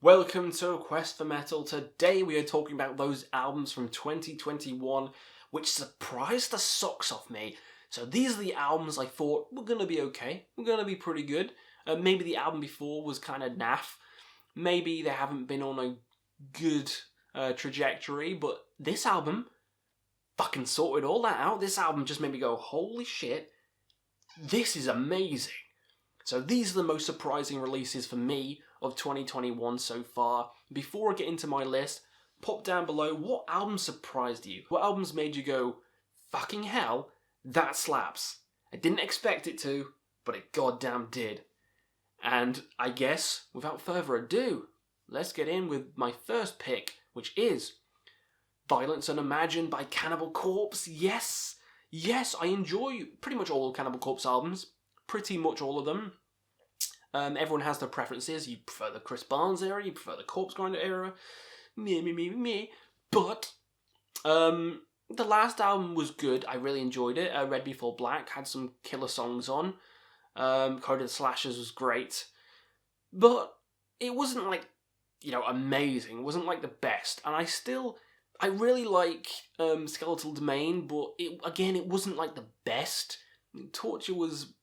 Welcome to Quest for Metal. Today we are talking about those albums from 2021 which surprised the socks off me. So these are the albums I thought were going to be okay, were going to be pretty good. Maybe the album before was kind of naff. Maybe they haven't been on a good trajectory, but this album fucking sorted all that out. This album just made me go, holy shit, this is amazing. So these are the most surprising releases for me of 2021 so far. Before I get into my list, pop down below what albums surprised you? What albums made you go, fucking hell, that slaps? I didn't expect it to, but it goddamn did. And I guess, without further ado, let's get in with my first pick, which is Violence Unimagined by Cannibal Corpse. Yes, I enjoy pretty much all of Cannibal Corpse albums. Pretty much all of them. Everyone has their preferences. You prefer the Chris Barnes era, you prefer the Corpse Grinder era. Me. But the last album was good. I really enjoyed it. Red Before Black had some killer songs on. Code of the Slashers was great. But it wasn't like, amazing. It wasn't like the best. And I really like Skeletal Domain, but it wasn't like the best. Torture was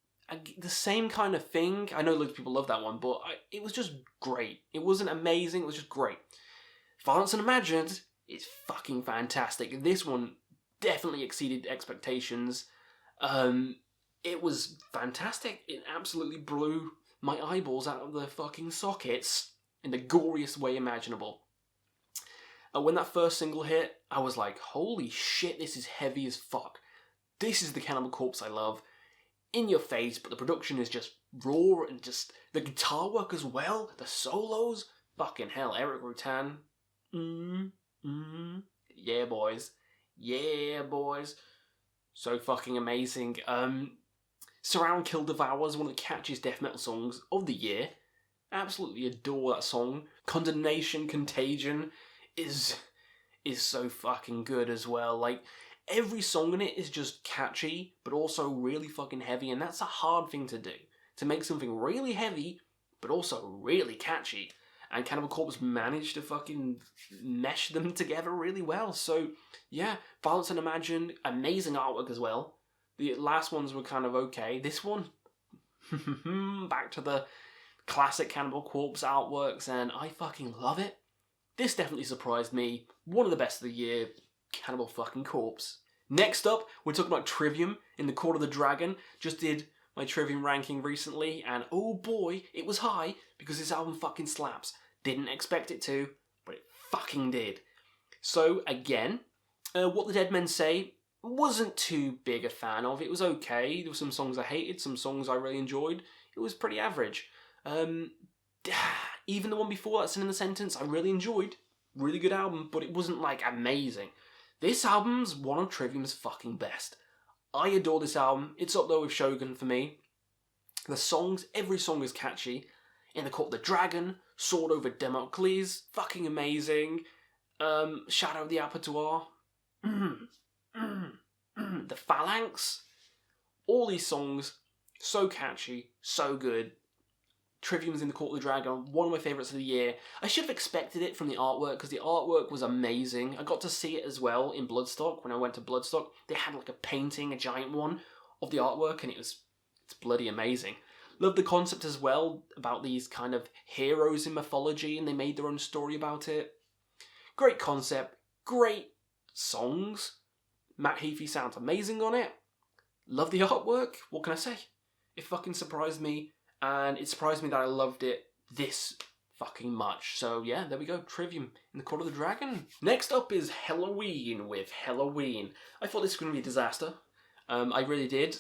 the same kind of thing. I know loads of people love that one, but it was just great. It wasn't amazing, it was just great. Violence Unimagined is fucking fantastic. This one definitely exceeded expectations. It was fantastic. It absolutely blew my eyeballs out of the fucking sockets in the goriest way imaginable. When that first single hit, I was like, holy shit, this is heavy as fuck. This is the Cannibal Corpse I love. In your face, but the production is just raw and just the guitar work as well, the solos, fucking hell, Eric Rutan. Yeah, boys. So fucking amazing. Surround Kill Devour is one of the catchiest death metal songs of the year. Absolutely adore that song. Condemnation, Contagion is so fucking good as well. Like, every song in it is just catchy, but also really fucking heavy, and that's a hard thing to do. To make something really heavy, but also really catchy. And Cannibal Corpse managed to fucking mesh them together really well. So, yeah, Violence Unimagined, amazing artwork as well. The last ones were kind of okay. This one, back to the classic Cannibal Corpse artworks, and I fucking love it. This definitely surprised me. One of the best of the year. Cannibal fucking Corpse. Next up, we're talking about Trivium in the Court of the Dragon. Just did my Trivium ranking recently, and oh boy, it was high because this album fucking slaps. Didn't expect it to, but it fucking did. So again, What the Dead Men Say wasn't too big a fan of. It was okay. There were some songs I hated, some songs I really enjoyed. It was pretty average. Even the one before that, Sin in the Sentence, I really enjoyed. Really good album, but it wasn't like amazing. This album's one of Trivium's fucking best. I adore this album. It's up there with Shogun for me. The songs, every song is catchy. In the Court of the Dragon, Sword Over Democles, fucking amazing. Shadow of the Abattoir, The Phalanx. All these songs, so catchy, so good. Trivium's in the Court of the Dragon, one of my favourites of the year. I should have expected it from the artwork, because the artwork was amazing. I got to see it as well in Bloodstock, when I went to Bloodstock. They had like a painting, a giant one, of the artwork, and it's bloody amazing. Love the concept as well, about these kind of heroes in mythology, and they made their own story about it. Great concept, great songs. Matt Heafy sounds amazing on it. Love the artwork, what can I say? It fucking surprised me. And it surprised me that I loved it this fucking much. So yeah, there we go, Trivium in the Court of the Dragon. Next up is Helloween with Helloween. I thought this was going to be a disaster. I really did.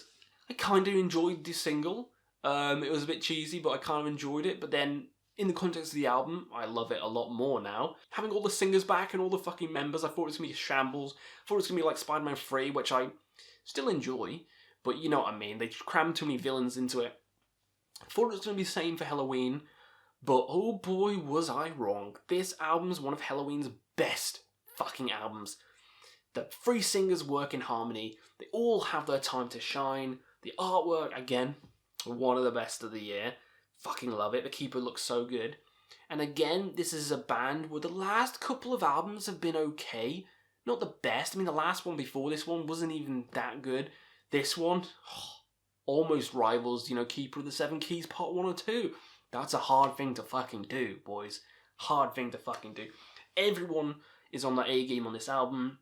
I kind of enjoyed this single. It was a bit cheesy, but I kind of enjoyed it. But then, in the context of the album, I love it a lot more now. Having all the singers back and all the fucking members, I thought it was going to be a shambles. I thought it was going to be like Spider-Man 3, which I still enjoy. But you know what I mean, they crammed too many villains into it. I thought it was going to be the same for Helloween, but oh boy was I wrong. This album's one of Helloween's best fucking albums. The three singers work in harmony, they all have their time to shine. The artwork, again, one of the best of the year. Fucking love it, the Keeper looks so good. And again, this is a band where the last couple of albums have been okay. Not the best. I mean, the last one before this one wasn't even that good. This one, almost rivals, Keeper of the Seven Keys Part 1 or 2. That's a hard thing to fucking do, boys. Hard thing to fucking do. Everyone is on their A game on this album.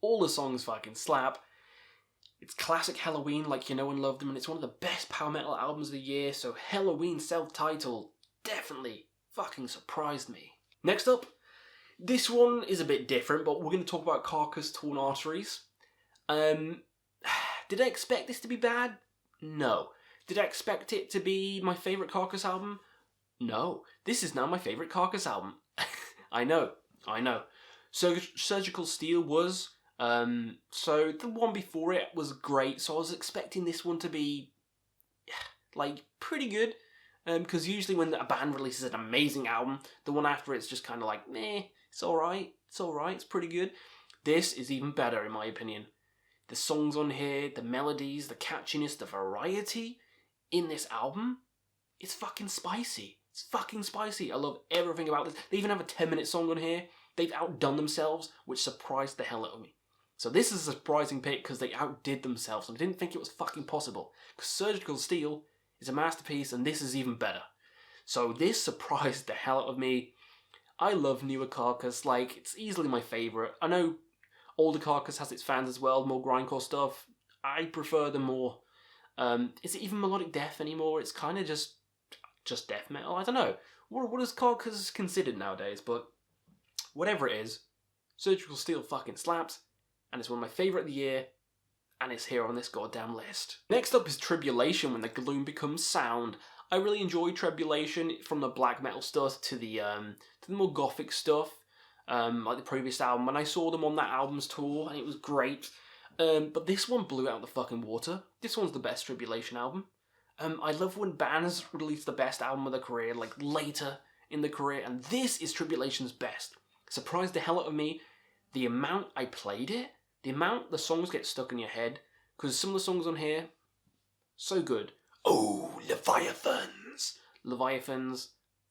All the songs fucking slap. It's classic Halloween like you know and love them, and it's one of the best power metal albums of the year, so Halloween self-titled definitely fucking surprised me. Next up, this one is a bit different, but we're going to talk about Carcass Torn Arteries. Did I expect this to be bad? No. Did I expect it to be my favourite Carcass album? No. This is now my favourite Carcass album. I know. Surgical Steel was... so the one before it was great, so I was expecting this one to be, pretty good. Because usually when a band releases an amazing album, the one after it's just kind of like, meh, it's alright, it's pretty good. This is even better in my opinion. The songs on here, the melodies, the catchiness, the variety in this album, it's fucking spicy. It's fucking spicy. I love everything about this. They even have a 10-minute song on here. They've outdone themselves, which surprised the hell out of me. So this is a surprising pick because they outdid themselves, and I didn't think it was fucking possible. Because Surgical Steel is a masterpiece, and this is even better. So this surprised the hell out of me. I love newer Carcass, it's easily my favourite. I know older Carcass has its fans as well, more grindcore stuff. I prefer them more. Is it even melodic death anymore? It's kind of just death metal. I don't know. What is Carcass considered nowadays? But whatever it is, Surgical Steel fucking slaps, and it's one of my favourite of the year, and it's here on this goddamn list. Next up is Tribulation, When the Gloom Becomes Sound. I really enjoy Tribulation, from the black metal stuff to the more gothic stuff, like the previous album. When I saw them on that album's tour, and it was great. But this one blew out the fucking water. This one's the best Tribulation album. I love when bands release the best album of their career, later in the career, and this is Tribulation's best. Surprised the hell out of me, the amount I played it, the amount the songs get stuck in your head, because some of the songs on here, so good. Oh, Leviathans,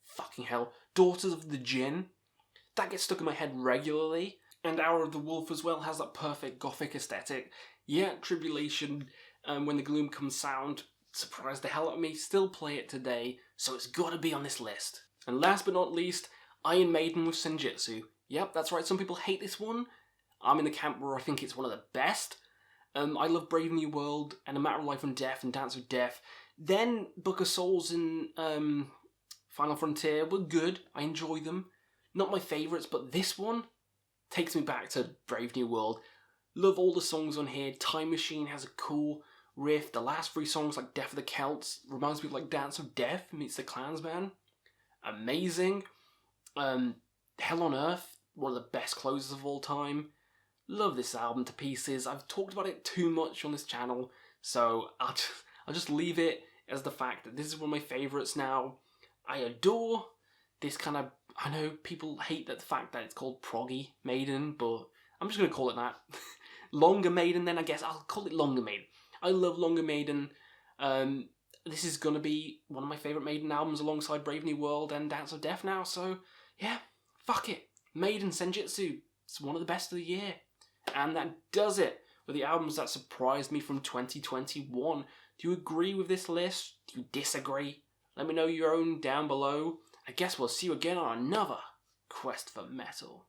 fucking hell. Daughters of the Djinn, that gets stuck in my head regularly. And Hour of the Wolf as well has that perfect gothic aesthetic. Yeah, Tribulation, When the Gloom Comes Sound, surprised the hell out of me, still play it today, so it's gotta be on this list. And last but not least, Iron Maiden with Senjutsu. Yep, that's right, some people hate this one. I'm in the camp where I think it's one of the best. I love Brave New World, and A Matter of Life and Death, and Dance with Death. Then Book of Souls and Final Frontier were good, I enjoy them. Not my favourites, but this one takes me back to Brave New World. Love all the songs on here. Time Machine has a cool riff. The last 3 songs, like Death of the Celts, reminds me of Dance of Death meets the Clansman. Amazing. Hell on Earth, one of the best closers of all time. Love this album to pieces. I've talked about it too much on this channel, so I'll just leave it as the fact that this is one of my favourites now. I adore this kind of... I know people hate the fact that it's called proggy Maiden, but I'm just going to call it that. Longer Maiden then, I guess. I'll call it Longer Maiden. I love Longer Maiden. This is going to be one of my favourite Maiden albums alongside Brave New World and Dance of Death now, so yeah, fuck it. Maiden Senjutsu, it's one of the best of the year. And that does it with the albums that surprised me from 2021. Do you agree with this list? Do you disagree? Let me know your own down below. I guess we'll see you again on another Quest for Metal.